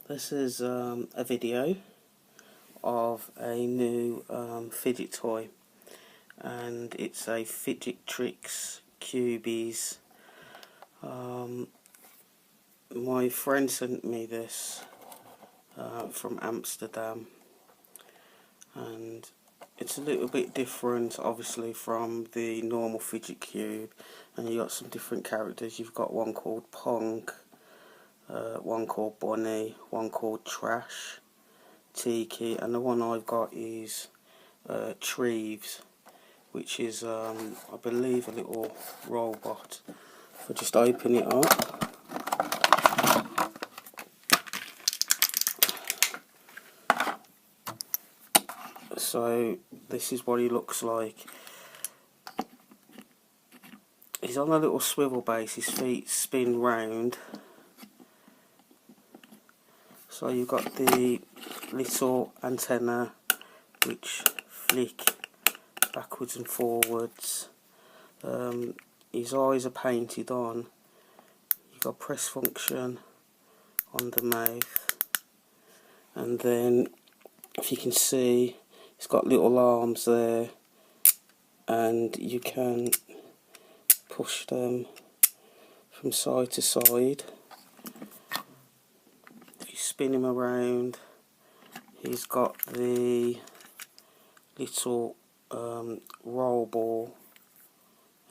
This is a video of a new fidget toy, and it's a fidgitrix cubez. My friend sent me this from Amsterdam, and it's a little bit different obviously from the normal fidget cube, and you got some different characters. You've got one called Pong, one called Bonnie, one called Trash, Tiki, and the one I've got is Teevee, which is I believe a little robot. If I just open it up, so this is what he looks like. He's on a little swivel base, his feet spin round. So you've got the little antenna which flick backwards and forwards. His eyes are painted on. You've got press function on the mouth, and then if you can see, it's got little arms there, and you can push them from side to side. If you spin him around, he's got the little roll ball,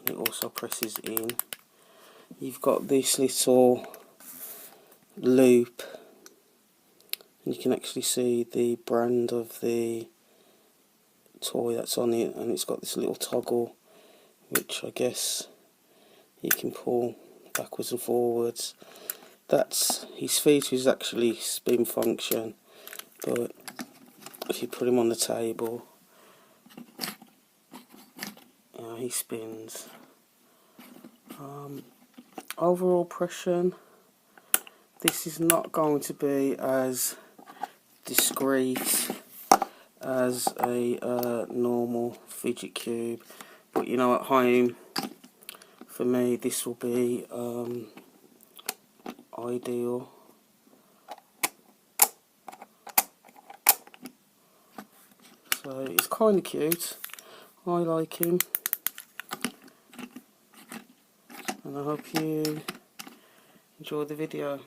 and it also presses in. You've got this little loop, and you can actually see the brand of the toy that's on it, and it's got this little toggle which I guess you can pull backwards and forwards. That's his feet is actually spin function, but if you put him on the table, he spins. Overall impression, this is not going to be as discreet as a normal fidget cube, but you know, at home for me this will be ideal. So it's kind of cute, I like him, and I hope you enjoy the video.